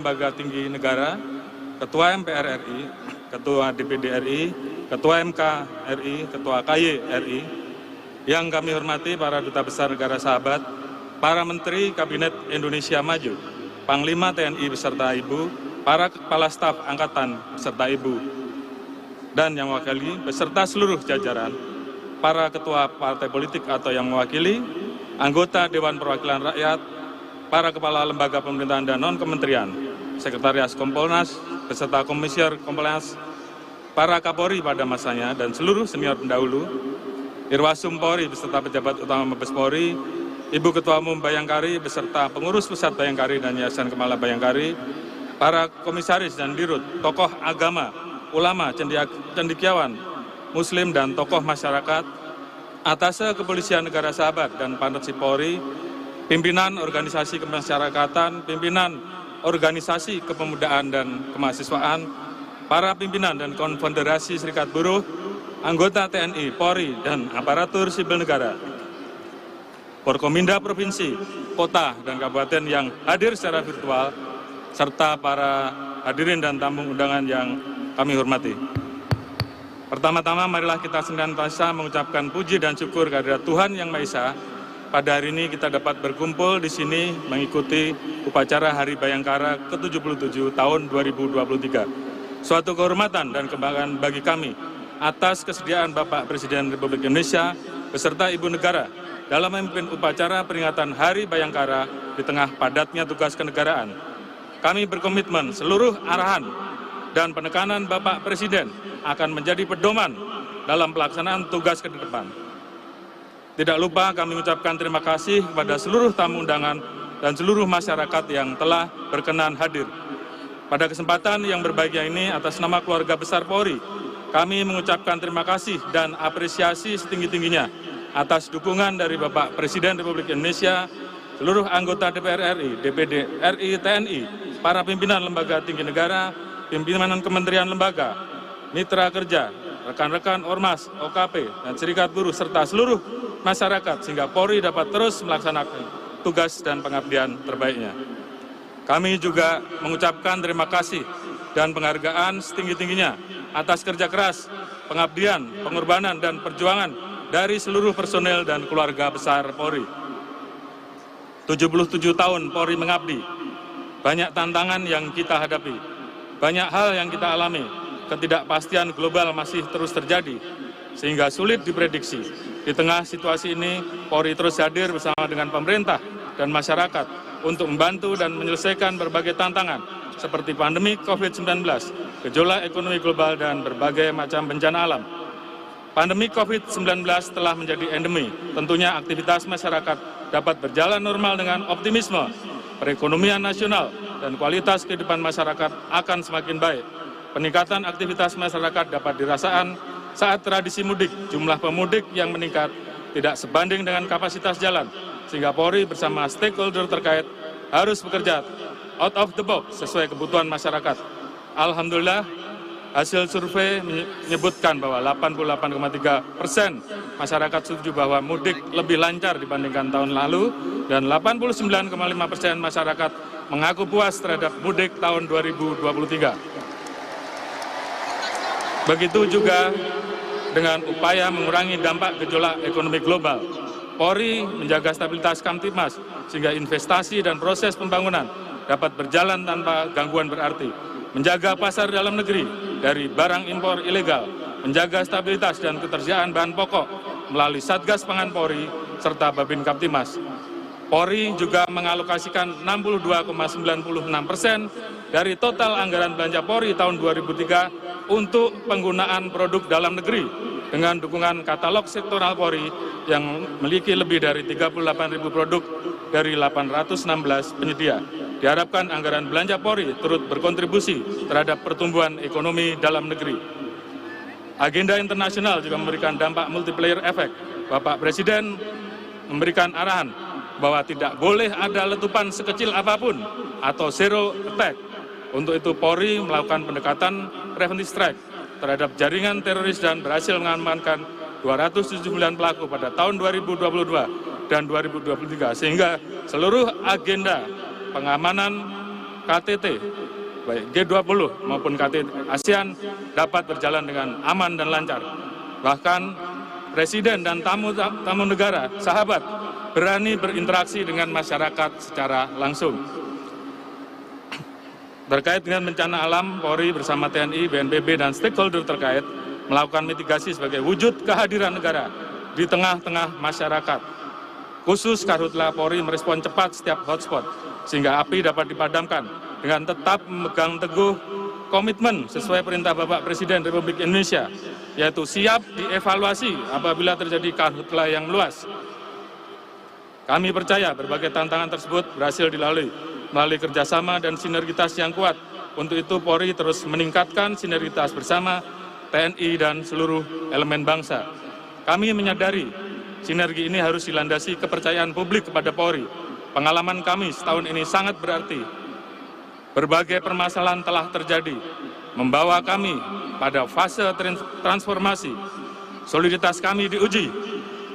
Lembaga tinggi negara, Ketua MPR RI, Ketua DPD RI, Ketua MK RI, Ketua KY RI, yang kami hormati para duta besar negara sahabat, para menteri Kabinet Indonesia Maju, Panglima TNI beserta Ibu, para kepala staf angkatan beserta Ibu, dan yang mewakili beserta seluruh jajaran, para ketua partai politik atau yang mewakili, anggota Dewan Perwakilan Rakyat, para kepala lembaga pemerintahan dan non-kementerian, Sekretariat Kompolnas, beserta Komisioner Kompolnas, para Kapolri pada masanya, dan seluruh senior pendahulu, Irwasum Polri beserta pejabat utama Mabes Polri, Ibu Ketua Umum Bayangkari beserta pengurus pusat Bayangkari dan Yayasan Kemala Bayangkari, para komisaris dan dirut, tokoh agama, ulama, cendekiawan, muslim dan tokoh masyarakat, Atase Kepolisian Negara Sahabat dan Panresi Polri, pimpinan organisasi kemasyarakatan, pimpinan organisasi kepemudaan dan kemahasiswaan, para pimpinan dan konfederasi serikat buruh, anggota TNI, Polri, dan aparatur sipil negara, Forkominda Provinsi, Kota, dan Kabupaten yang hadir secara virtual, serta para hadirin dan tamu undangan yang kami hormati. Pertama-tama marilah kita senantiasa mengucapkan puji dan syukur kehadirat Tuhan Yang Maha Esa. Pada hari ini kita dapat berkumpul di sini mengikuti upacara Hari Bayangkara ke-77 tahun 2023. Suatu kehormatan dan kebanggaan bagi kami atas kesediaan Bapak Presiden Republik Indonesia beserta Ibu Negara dalam memimpin upacara peringatan Hari Bayangkara di tengah padatnya tugas kenegaraan. Kami berkomitmen seluruh arahan dan penekanan Bapak Presiden akan menjadi pedoman dalam pelaksanaan tugas ke depan. Tidak lupa kami mengucapkan terima kasih kepada seluruh tamu undangan dan seluruh masyarakat yang telah berkenan hadir. Pada kesempatan yang berbahagia ini, atas nama keluarga besar Polri, kami mengucapkan terima kasih dan apresiasi setinggi-tingginya atas dukungan dari Bapak Presiden Republik Indonesia, seluruh anggota DPR RI, DPD RI, TNI, para pimpinan lembaga tinggi negara, pimpinan kementerian lembaga, mitra kerja, rekan-rekan Ormas, OKP, dan serikat buruh, serta seluruh masyarakat, sehingga Polri dapat terus melaksanakan tugas dan pengabdian terbaiknya. Kami juga mengucapkan terima kasih dan penghargaan setinggi-tingginya atas kerja keras, pengabdian, pengorbanan, dan perjuangan dari seluruh personel dan keluarga besar Polri. 77 tahun Polri mengabdi, banyak tantangan yang kita hadapi, banyak hal yang kita alami, ketidakpastian global masih terus terjadi, sehingga sulit diprediksi. Di tengah situasi ini, Polri terus hadir bersama dengan pemerintah dan masyarakat untuk membantu dan menyelesaikan berbagai tantangan seperti pandemi COVID-19, gejolak ekonomi global, dan berbagai macam bencana alam. Pandemi COVID-19 telah menjadi endemi. Tentunya aktivitas masyarakat dapat berjalan normal dengan optimisme. Perekonomian nasional dan kualitas kehidupan masyarakat akan semakin baik. Peningkatan aktivitas masyarakat dapat dirasakan saat tradisi mudik, jumlah pemudik yang meningkat tidak sebanding dengan kapasitas jalan, sehingga Polri bersama stakeholder terkait harus bekerja out of the box sesuai kebutuhan masyarakat. Alhamdulillah, hasil survei menyebutkan bahwa 88,3% masyarakat setuju bahwa mudik lebih lancar dibandingkan tahun lalu, dan 89,5% masyarakat mengaku puas terhadap mudik tahun 2023. Begitu juga dengan upaya mengurangi dampak gejolak ekonomi global. Polri menjaga stabilitas Kamtibmas sehingga investasi dan proses pembangunan dapat berjalan tanpa gangguan berarti. Menjaga pasar dalam negeri dari barang impor ilegal, menjaga stabilitas dan ketersediaan bahan pokok melalui Satgas Pangan Polri serta Babin Kamtibmas. Polri juga mengalokasikan 62,96% dari total anggaran belanja Polri tahun 2003 untuk penggunaan produk dalam negeri dengan dukungan katalog sektoral Polri yang memiliki lebih dari 38.000 produk dari 816 penyedia. Diharapkan anggaran belanja Polri turut berkontribusi terhadap pertumbuhan ekonomi dalam negeri. Agenda internasional juga memberikan dampak multiplier effect. Bapak Presiden memberikan arahan bahwa tidak boleh ada letupan sekecil apapun atau zero attack. Untuk itu Polri melakukan pendekatan preventive strike terhadap jaringan teroris dan berhasil mengamankan 279 pelaku pada tahun 2022 dan 2023, sehingga seluruh agenda pengamanan KTT, baik G20 maupun KTT ASEAN dapat berjalan dengan aman dan lancar. Bahkan Presiden dan tamu negara, sahabat, berani berinteraksi dengan masyarakat secara langsung. Terkait dengan bencana alam, Polri bersama TNI, BNPB, dan stakeholder terkait melakukan mitigasi sebagai wujud kehadiran negara di tengah-tengah masyarakat. Khusus Karhutla, Polri merespon cepat setiap hotspot, sehingga api dapat dipadamkan dengan tetap memegang teguh komitmen sesuai perintah Bapak Presiden Republik Indonesia, yaitu siap dievaluasi apabila terjadi karhutla yang meluas. Kami percaya berbagai tantangan tersebut berhasil dilalui melalui kerjasama dan sinergitas yang kuat. Untuk itu Polri terus meningkatkan sinergitas bersama TNI dan seluruh elemen bangsa. Kami menyadari sinergi ini harus dilandasi kepercayaan publik kepada Polri. Pengalaman kami setahun ini sangat berarti. Berbagai permasalahan telah terjadi, membawa kami pada fase transformasi. Soliditas kami diuji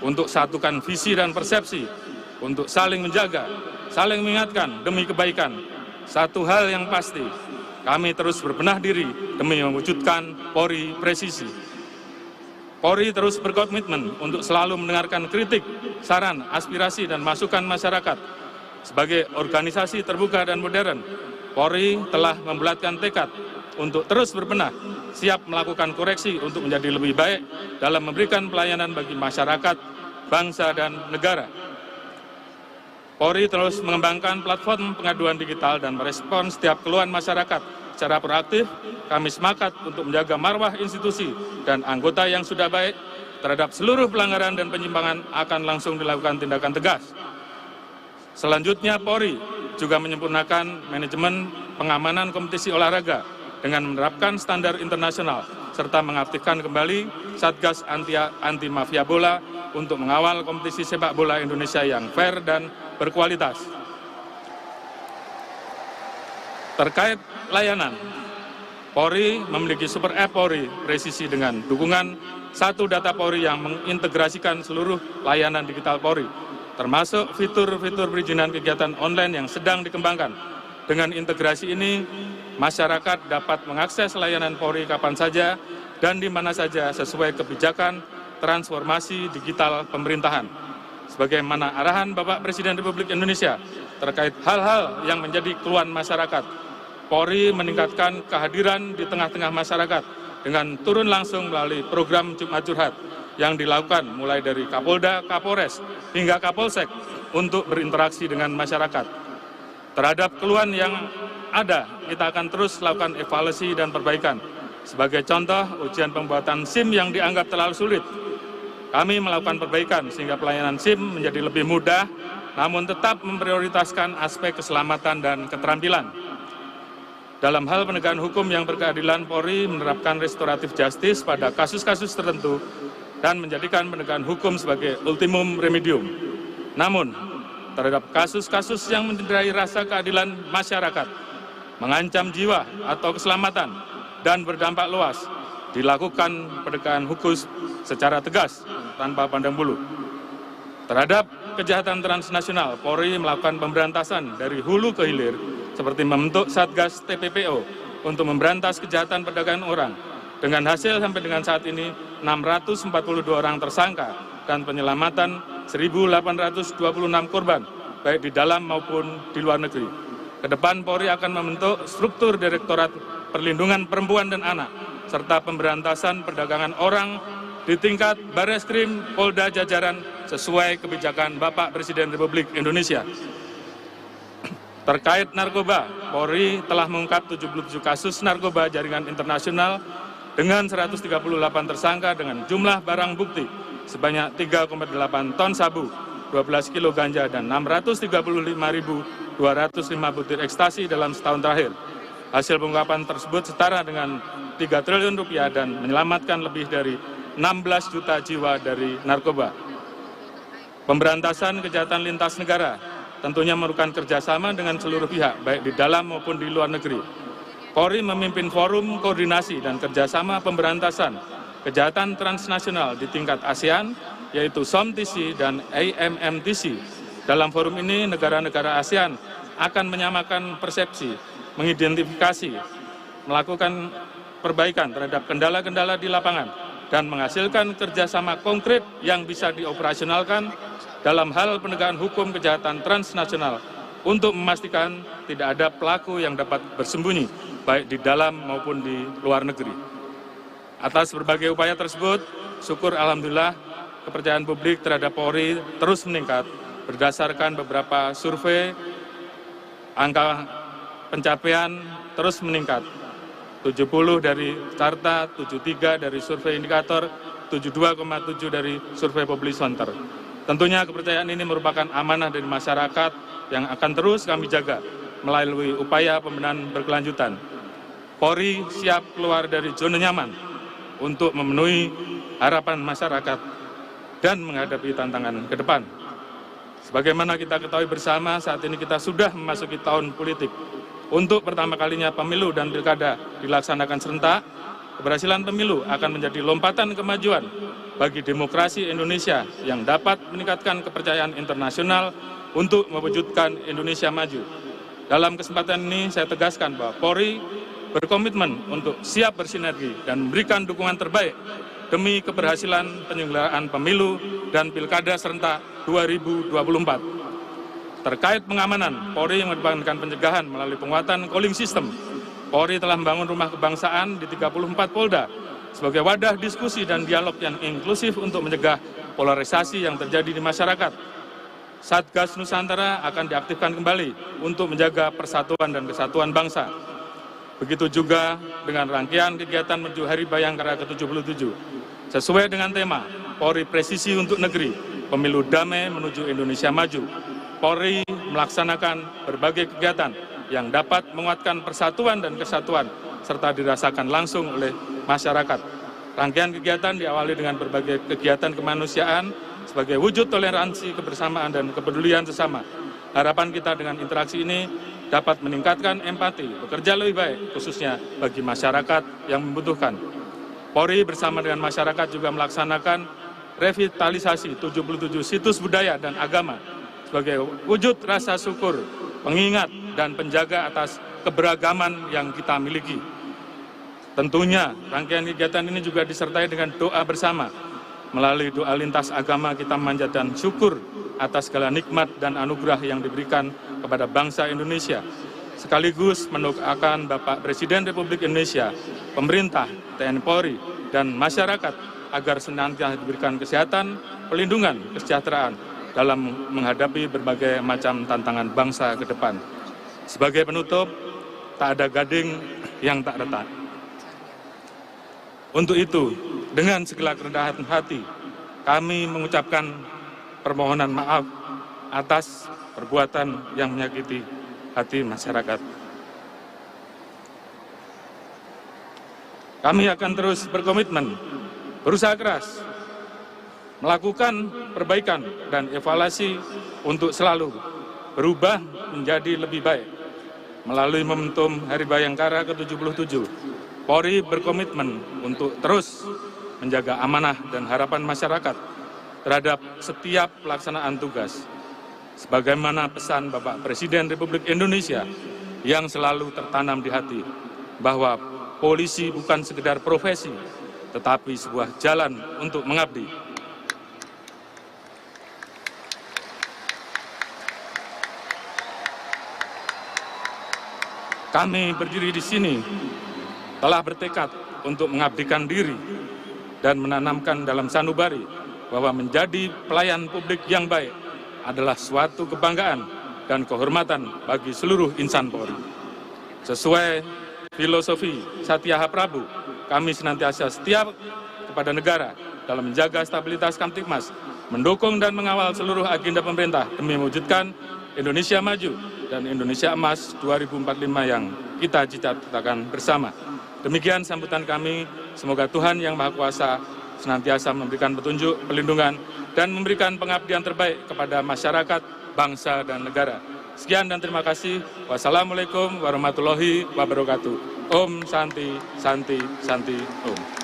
untuk satukan visi dan persepsi, untuk saling menjaga, saling mengingatkan demi kebaikan. Satu hal yang pasti, kami terus berbenah diri demi mewujudkan Polri presisi. Polri terus berkomitmen untuk selalu mendengarkan kritik, saran, aspirasi, dan masukan masyarakat. Sebagai organisasi terbuka dan modern, Polri telah membulatkan tekad untuk terus berbenah, siap melakukan koreksi untuk menjadi lebih baik dalam memberikan pelayanan bagi masyarakat, bangsa, dan negara. Polri terus mengembangkan platform pengaduan digital dan merespon setiap keluhan masyarakat secara proaktif. Kami sepakat untuk menjaga marwah institusi dan anggota yang sudah baik terhadap seluruh pelanggaran dan penyimpangan akan langsung dilakukan tindakan tegas. Selanjutnya, Polri juga menyempurnakan manajemen pengamanan kompetisi olahraga dengan menerapkan standar internasional serta mengaktifkan kembali Satgas Anti Mafia Bola untuk mengawal kompetisi sepak bola Indonesia yang fair dan berkualitas. Terkait layanan, Polri memiliki Super App Polri presisi dengan dukungan satu data Polri yang mengintegrasikan seluruh layanan digital Polri, termasuk fitur-fitur perizinan kegiatan online yang sedang dikembangkan. Dengan integrasi ini, masyarakat dapat mengakses layanan Polri kapan saja dan di mana saja sesuai kebijakan transformasi digital pemerintahan. Sebagaimana arahan Bapak Presiden Republik Indonesia terkait hal-hal yang menjadi keluhan masyarakat, Polri meningkatkan kehadiran di tengah-tengah masyarakat dengan turun langsung melalui program Jumat Curhat yang dilakukan mulai dari Kapolda, Kapolres, hingga Kapolsek untuk berinteraksi dengan masyarakat. Terhadap keluhan yang ada, kita akan terus lakukan evaluasi dan perbaikan. Sebagai contoh, ujian pembuatan SIM yang dianggap terlalu sulit. Kami melakukan perbaikan sehingga pelayanan SIM menjadi lebih mudah, namun tetap memprioritaskan aspek keselamatan dan keterampilan. Dalam hal penegakan hukum yang berkeadilan, Polri menerapkan restoratif justice pada kasus-kasus tertentu dan menjadikan penegakan hukum sebagai ultimum remedium. Namun, terhadap kasus-kasus yang mencederai rasa keadilan masyarakat, mengancam jiwa atau keselamatan, dan berdampak luas, dilakukan penegakan hukum secara tegas tanpa pandang bulu. Terhadap kejahatan transnasional, Polri melakukan pemberantasan dari hulu ke hilir, seperti membentuk Satgas TPPO untuk memberantas kejahatan perdagangan orang. Dengan hasil sampai dengan saat ini, 642 orang tersangka dan penyelamatan 1.826 korban, baik di dalam maupun di luar negeri. Kedepan Polri akan membentuk struktur Direktorat Perlindungan Perempuan dan Anak, serta pemberantasan perdagangan orang di tingkat Bareskrim Polda jajaran sesuai kebijakan Bapak Presiden Republik Indonesia. Terkait narkoba, Polri telah mengungkap 77 kasus narkoba jaringan internasional dengan 138 tersangka dengan jumlah barang bukti sebanyak 3,8 ton sabu, 12 kilo ganja, dan 635.205 butir ekstasi dalam setahun terakhir. Hasil pengungkapan tersebut setara dengan 3 triliun rupiah dan menyelamatkan lebih dari 16 juta jiwa dari narkoba. Pemberantasan kejahatan lintas negara tentunya memerlukan kerjasama dengan seluruh pihak, baik di dalam maupun di luar negeri. Polri memimpin forum koordinasi dan kerjasama pemberantasan kejahatan transnasional di tingkat ASEAN, yaitu SOMTC dan AMMTC. Dalam forum ini, negara-negara ASEAN akan menyamakan persepsi mengidentifikasi, melakukan perbaikan terhadap kendala-kendala di lapangan, dan menghasilkan kerjasama konkret yang bisa dioperasionalkan dalam hal penegakan hukum kejahatan transnasional untuk memastikan tidak ada pelaku yang dapat bersembunyi, baik di dalam maupun di luar negeri. Atas berbagai upaya tersebut, syukur alhamdulillah kepercayaan publik terhadap Polri terus meningkat berdasarkan beberapa survei, angka pencapaian terus meningkat. 70 dari Carta, 73 dari survei indikator, 72,7 dari survei Public Center. Tentunya kepercayaan ini merupakan amanah dari masyarakat yang akan terus kami jaga melalui upaya pembenahan berkelanjutan. Polri siap keluar dari zona nyaman untuk memenuhi harapan masyarakat dan menghadapi tantangan ke depan. Sebagaimana kita ketahui bersama, saat ini kita sudah memasuki tahun politik. Untuk pertama kalinya pemilu dan pilkada dilaksanakan serentak, keberhasilan pemilu akan menjadi lompatan kemajuan bagi demokrasi Indonesia yang dapat meningkatkan kepercayaan internasional untuk mewujudkan Indonesia maju. Dalam kesempatan ini saya tegaskan bahwa Polri berkomitmen untuk siap bersinergi dan memberikan dukungan terbaik demi keberhasilan penyelenggaraan pemilu dan pilkada serentak 2024. Terkait pengamanan, Polri mengedepankan pencegahan melalui penguatan calling system. Polri telah membangun rumah kebangsaan di 34 Polda sebagai wadah diskusi dan dialog yang inklusif untuk mencegah polarisasi yang terjadi di masyarakat. Satgas Nusantara akan diaktifkan kembali untuk menjaga persatuan dan kesatuan bangsa. Begitu juga dengan rangkaian kegiatan menuju Hari Bayangkara ke-77. Sesuai dengan tema Polri Presisi untuk Negeri, Pemilu Damai menuju Indonesia Maju. Polri melaksanakan berbagai kegiatan yang dapat menguatkan persatuan dan kesatuan serta dirasakan langsung oleh masyarakat. Rangkaian kegiatan diawali dengan berbagai kegiatan kemanusiaan sebagai wujud toleransi, kebersamaan, dan kepedulian sesama. Harapan kita dengan interaksi ini dapat meningkatkan empati, bekerja lebih baik, khususnya bagi masyarakat yang membutuhkan. Polri bersama dengan masyarakat juga melaksanakan revitalisasi 77 situs budaya dan agama sebagai wujud rasa syukur, pengingat, dan penjaga atas keberagaman yang kita miliki. Tentunya rangkaian kegiatan ini juga disertai dengan doa bersama. Melalui doa lintas agama kita memanjatkan syukur atas segala nikmat dan anugerah yang diberikan kepada bangsa Indonesia. Sekaligus mendoakan Bapak Presiden Republik Indonesia, pemerintah, TNI Polri, dan masyarakat agar senantiasa diberikan kesehatan, perlindungan, kesejahteraan dalam menghadapi berbagai macam tantangan bangsa ke depan. Sebagai penutup, tak ada gading yang tak retak. Untuk itu, dengan segala kerendahan hati, kami mengucapkan permohonan maaf atas perbuatan yang menyakiti hati masyarakat. Kami akan terus berkomitmen, berusaha keras, melakukan perbaikan dan evaluasi untuk selalu berubah menjadi lebih baik. Melalui momentum Hari Bayangkara ke-77, Polri berkomitmen untuk terus menjaga amanah dan harapan masyarakat terhadap setiap pelaksanaan tugas. Sebagaimana pesan Bapak Presiden Republik Indonesia yang selalu tertanam di hati, bahwa polisi bukan sekedar profesi, tetapi sebuah jalan untuk mengabdi. Kami berdiri di sini telah bertekad untuk mengabdikan diri dan menanamkan dalam sanubari bahwa menjadi pelayan publik yang baik adalah suatu kebanggaan dan kehormatan bagi seluruh insan Polri. Sesuai filosofi Satyaha Prabu, kami senantiasa setia kepada negara dalam menjaga stabilitas Kamtibmas, mendukung dan mengawal seluruh agenda pemerintah demi mewujudkan Indonesia Maju dan Indonesia Emas 2045 yang kita cita-citakan bersama. Demikian sambutan kami, semoga Tuhan Yang Maha Kuasa senantiasa memberikan petunjuk, perlindungan, dan memberikan pengabdian terbaik kepada masyarakat, bangsa, dan negara. Sekian dan terima kasih. Wassalamualaikum warahmatullahi wabarakatuh. Om Santi, Santi, Santi, Om.